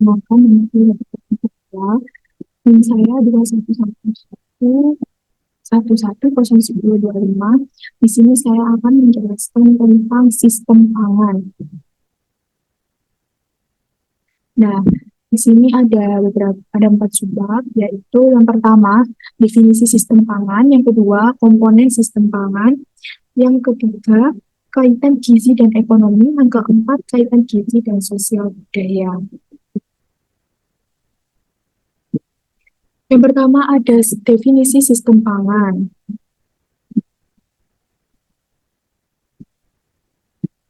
maka menjadi kedua dan saya 2111 di sini saya akan menjelaskan tentang sistem pangan. Nah, di sini ada 4 subbab, yaitu yang pertama definisi sistem pangan, yang kedua komponen sistem pangan, yang ketiga kaitan gizi dan ekonomi, yang keempat kaitan gizi dan sosial budaya. Yang pertama ada definisi sistem pangan.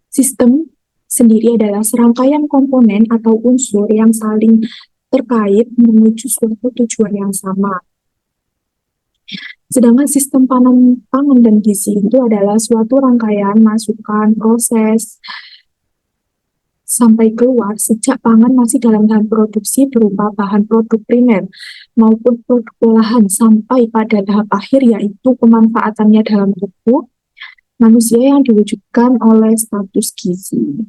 Sistem sendiri adalah serangkaian komponen atau unsur yang saling terkait menuju suatu tujuan yang sama. Sedangkan sistem pangan dan gizi itu adalah suatu rangkaian masukan proses sampai keluar sejak pangan masih dalam tahap produksi berupa bahan produk primer maupun produk olahan sampai pada tahap akhir yaitu pemanfaatannya dalam tubuh manusia yang diwujudkan oleh status gizi.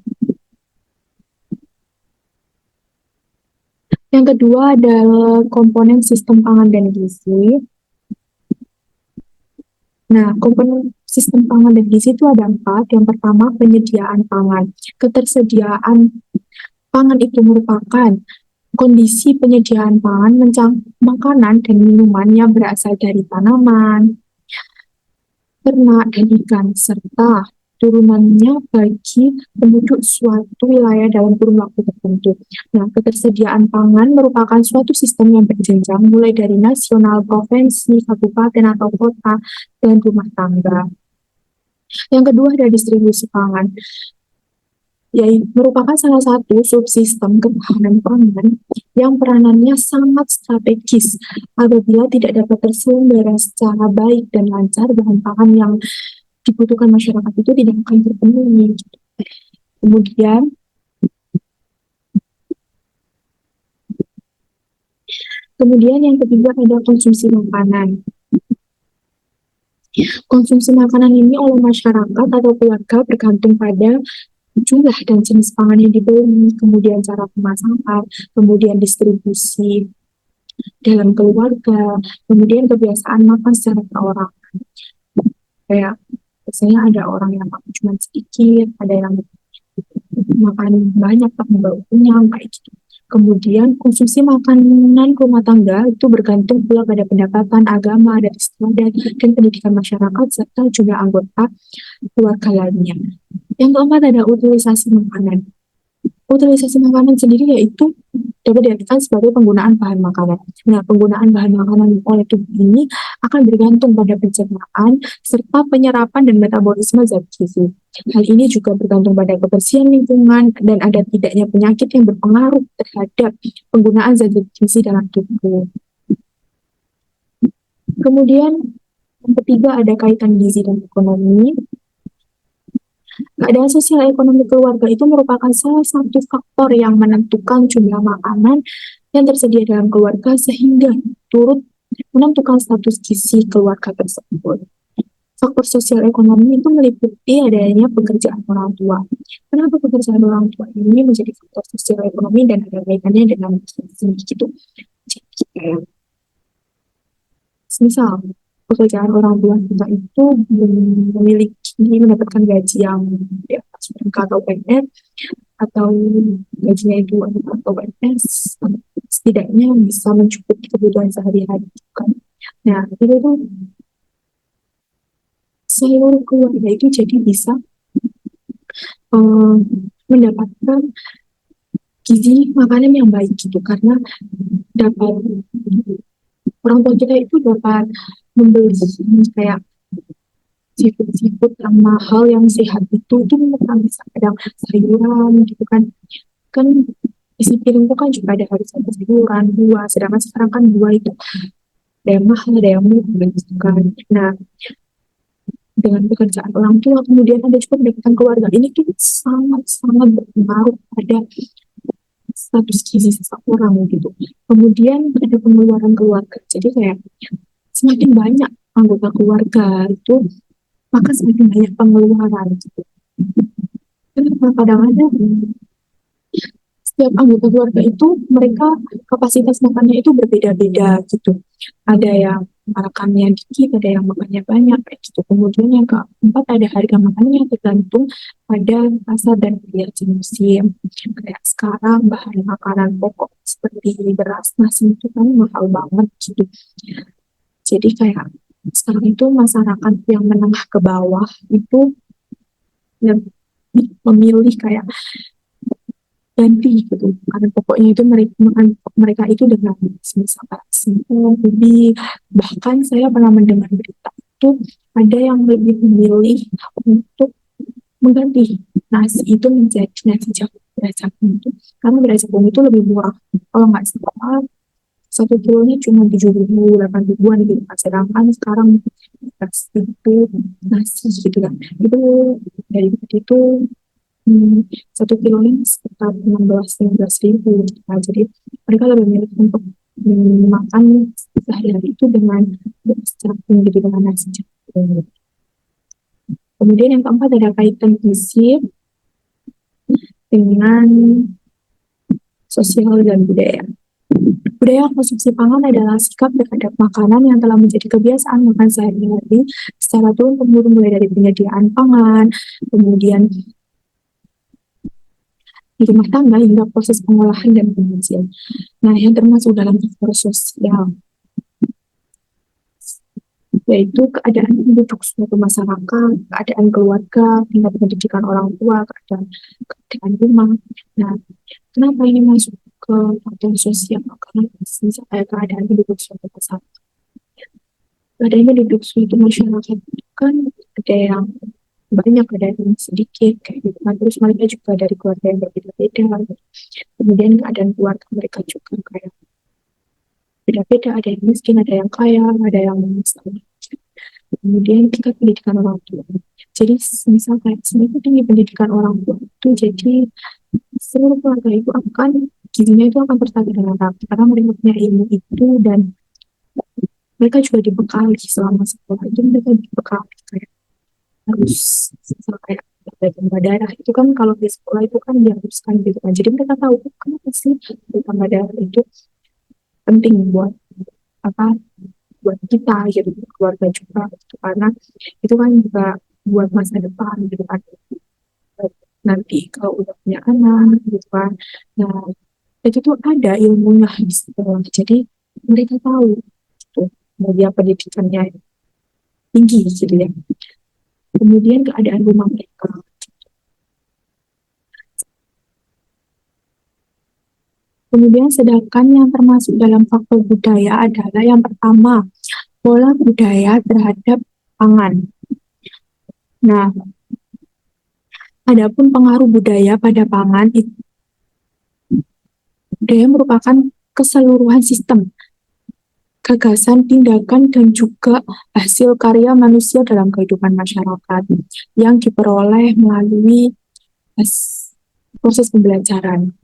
Yang kedua adalah komponen sistem pangan dan gizi. Nah, komponen sistem pangan dan gizi itu ada 4. Yang pertama, penyediaan pangan. Ketersediaan pangan itu merupakan kondisi penyediaan pangan, makanan dan minuman yang berasal dari tanaman, ternak, dan ikan, serta turunannya bagi penduduk suatu wilayah dalam kurun waktu tertentu. Nah, ketersediaan pangan merupakan suatu sistem yang berjenjang mulai dari nasional, provinsi, kabupaten atau kota, dan rumah tangga. Yang kedua ada distribusi pangan, yaitu merupakan salah satu subsistem ketahanan pangan yang peranannya sangat strategis apabila tidak dapat terselenggara secara baik dan lancar bahan pangan yang dibutuhkan masyarakat itu tidak akan terpenuhi. Kemudian yang ketiga ada konsumsi makanan. Konsumsi makanan ini oleh masyarakat atau keluarga bergantung pada jumlah dan jenis pangan yang dibeli, kemudian cara pemasakan, kemudian distribusi dalam keluarga, kemudian kebiasaan makan secara perorangan. Kayak biasanya ada orang yang makan cuma sedikit, ada yang makan banyak tapi baru kenyang, kayak gitu. Kemudian konsumsi makanan rumah tangga itu bergantung pula pada pendapatan, agama, adat istiadat, dan pendidikan masyarakat serta jumlah anggota keluarga lainnya. Yang keempat ada utilisasi makanan. Utilisasi makanan sendiri yaitu dapat diartikan sebagai penggunaan bahan makanan. Nah, penggunaan bahan makanan oleh tubuh ini akan bergantung pada pencernaan serta penyerapan dan metabolisme zat gizi. Hal ini juga bergantung pada kebersihan lingkungan dan ada tidaknya penyakit yang berpengaruh terhadap penggunaan zat gizi dalam tubuh. Kemudian yang ketiga ada kaitan gizi dan ekonomi. Keadaan sosial ekonomi keluarga itu merupakan salah satu faktor yang menentukan jumlah makanan yang tersedia dalam keluarga sehingga turut menentukan status gizi keluarga tersebut. Faktor sosial ekonomi itu meliputi adanya pekerjaan orang tua. Kenapa pekerjaan orang tua ini menjadi faktor sosial ekonomi dan ada kaitannya dengan gizi gitu? Jadi misal pekerjaan orang tua kita itu belum memiliki mendapatkan gaji yang di atas UMK atau PNS atau gajinya itu atau PNS setidaknya bisa mencukupi kebutuhan sehari-hari kan. Nah itu tuh seluruh keluarga itu jadi bisa mendapatkan gizi makanan yang baik gitu karena dapat orang tua kita itu dapat membeli kayak seafood yang mahal yang sehat itu bukan bisa kadang sayuran gitu kan isi piring itu kan juga ada harus ada sayuran buah sedangkan sekarang kan buah itu ada yang mahal ada yang murah gitu kan. Nah dengan pekerjaan orang tua kemudian ada juga pendapatan keluarga ini tuh sangat berpengaruh pada status gizi seseorang gitu. Kemudian ada pengeluaran keluarga jadi kayak semakin banyak anggota keluarga itu maka semakin banyak pengeluaran gitu. Kenapa kadang-kadang setiap anggota keluarga itu mereka kapasitas makannya itu berbeda-beda gitu. Ada yang makannya dikit, ada yang makannya banyak kayak gitu. Kemudian yang keempat ada harga makannya tergantung pada pasar dan variasi musim. Kayak sekarang bahan makanan pokok seperti beras, nasi itu kan mahal banget gitu. Jadi kayak sekarang itu masyarakat yang menengah ke bawah itu yang memilih kayak ganti gitu karena pokoknya itu mereka itu dengan misalkan simpel ubi, bahkan saya pernah mendengar berita itu ada yang lebih memilih untuk mengganti nasi itu menjadi nasi jagung beras jagung itu karena beras jagung itu lebih murah kalau nggak salah 1 kilonya cuma 7.000 8.000-an gitu kan. Sedangkan sekarang itu nasi gitu kan itu dari itu 1 kilonya sekitar 16-15 ribu. Nah, jadi mereka lebih milih untuk makan sehari-hari itu dengan secara gitu dengan nasi jagung. Kemudian yang keempat ada kaitan gizi dengan sosial dan budaya. Budaya konsumsi pangan adalah sikap terhadap makanan yang telah menjadi kebiasaan makan sehari-hari secara turun-temurun mulai dari penyediaan pangan, kemudian di rumah tangga hingga proses pengolahan dan penyajian. Nah, yang termasuk dalam faktor sosial yaitu keadaan penduduk suatu masyarakat, keadaan keluarga, tingkat pendidikan orang tua, keadaan rumah. Nah, kenapa ini masuk ke faktor sosial? Karena misalnya keadaan penduduk suatu masyarakat. Keadaan penduduk suatu masyarakat itu kan ada yang banyak, ada yang sedikit, kayak gitu. Nah, terus mereka juga dari keluarga yang berbeda-beda. Kemudian keadaan keluarga mereka juga kayak beda-beda, ada yang miskin, ada yang kaya, ada yang miskin. Kemudian tingkat pendidikan orang tua. Jadi misal kayak semakin tinggi pendidikan orang tua itu jadi seluruh keluarga itu akan gizinya itu akan tertata dengan rapi karena mereka punya ilmu itu dan mereka juga dibekali selama sekolah itu mereka dibekali kayak harus misal kayak tambah darah itu kan kalau di sekolah itu kan diharuskan gitu kan jadi mereka tahu kenapa sih tambah darah itu penting buat apa buat kita gitu keluarga juga gitu. Karena itu kan juga buat masa depan gitu kan nanti kalau udah punya anak gitu kan nah itu tuh ada ilmunya di sekolah jadi mereka tahu gitu media pendidikannya tinggi gitu ya kemudian keadaan rumah mereka kemudian sedangkan yang termasuk dalam faktor budaya adalah yang pertama pola budaya terhadap pangan. Nah, adapun pengaruh budaya pada pangan itu budaya merupakan keseluruhan sistem, gagasan, tindakan, dan juga hasil karya manusia dalam kehidupan masyarakat yang diperoleh melalui proses pembelajaran.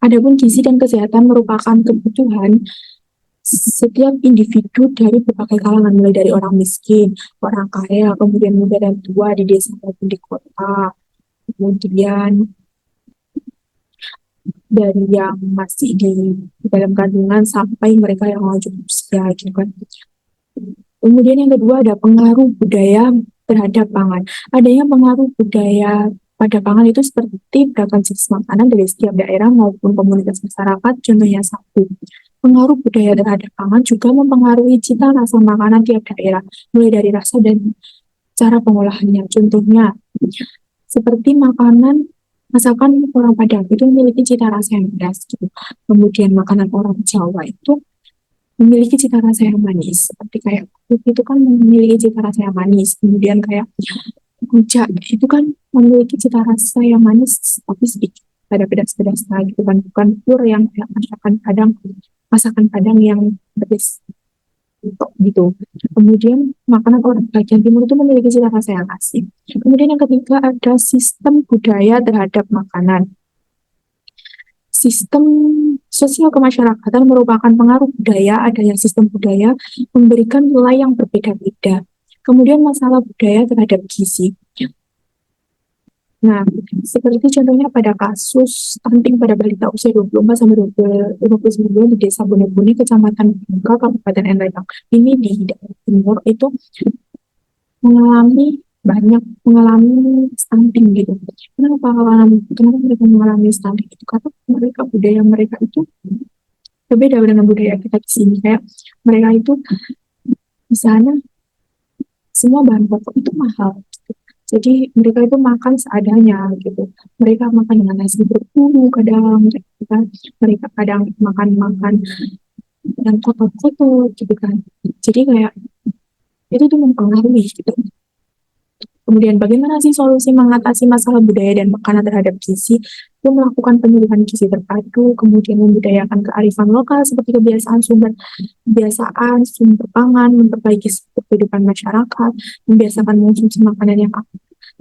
Adapun gizi dan kesehatan merupakan kebutuhan setiap individu dari berbagai kalangan, mulai dari orang miskin, orang kaya, kemudian muda dan tua di desa maupun di kota, kemudian dari yang masih di dalam kandungan sampai mereka yang lanjut usia gitu kan. Kemudian yang kedua ada pengaruh budaya terhadap pangan. Adanya pengaruh budaya pada pangan itu seperti beragam jenis makanan dari setiap daerah maupun komunitas masyarakat. Contohnya satu, pengaruh budaya terhadap pangan juga mempengaruhi cita rasa makanan tiap daerah, mulai dari rasa dan cara pengolahannya. Contohnya, seperti makanan masakan orang Padang itu memiliki cita rasa yang pedas gitu. Kemudian makanan orang Jawa itu memiliki cita rasa yang manis. Seperti kayak itu kan memiliki cita rasa yang manis. Kemudian kayak rujak itu kan memiliki cita rasa yang manis tapi sedikit ada pedas-pedas gitu kan bukan pure yang kayak masakan Padang yang pedas gitu. Kemudian makanan orang bagian timur itu memiliki cita rasa yang asin. Kemudian yang ketiga ada sistem budaya terhadap makanan. Sistem sosial kemasyarakatan merupakan pengaruh budaya, adanya sistem budaya memberikan nilai yang berbeda-beda. Kemudian masalah budaya terhadap gizi. Nah, seperti contohnya pada kasus stunting pada balita usia 24 sampai 29 bulan di Desa Bone-Bone, Kecamatan Bangka, Kabupaten Nrepang. Ini di daerah timur itu mengalami stunting gitu. Kenapa mereka mengalami stunting itu? Karena mereka budaya mereka itu berbeda dengan budaya kita di sini. Kayak mereka itu di sana semua bahan pokok itu mahal. Jadi mereka itu makan seadanya gitu. Mereka makan dengan nasi berbumbu kadang, gitu kan. Mereka kadang makan yang kotor-kotor gitu kan. Jadi kayak itu tuh mempengaruhi gitu. Kemudian bagaimana sih solusi mengatasi masalah budaya dan makanan terhadap gizi? Itu melakukan penyuluhan gizi terpadu, kemudian membudayakan kearifan lokal seperti kebiasaan sumber pangan, memperbaiki kehidupan masyarakat, membiasakan mengonsumsi makanan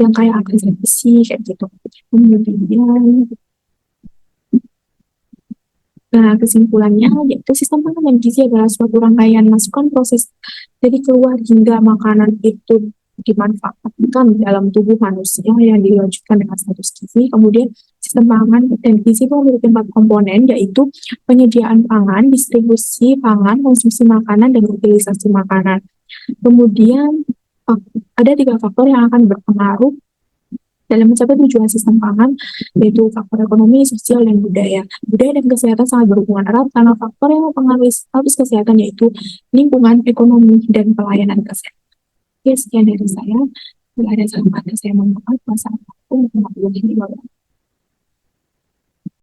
yang kaya akan zat besi kayak gitu. Kemudian, nah kesimpulannya yaitu sistem pangan dan gizi adalah suatu rangkaian masukan proses dari keluar hingga makanan itu dimanfaatkan dalam tubuh manusia yang dilanjutkan dengan status gizi. Kemudian sistem pangan dan gizi itu memiliki 4 komponen, yaitu penyediaan pangan, distribusi pangan, konsumsi makanan, dan utilisasi makanan. Kemudian ada 3 faktor yang akan berpengaruh dalam mencapai tujuan sistem pangan, yaitu faktor ekonomi, sosial, dan budaya. Budaya dan kesehatan sangat berhubungan erat karena faktor yang mempengaruhi status kesehatan yaitu lingkungan, ekonomi, dan pelayanan kesehatan. Oke, sekian dari saya. Bila ada salah kata saya mohon maaf. Wassalamualaikum warahmatullahi wabarakatuh.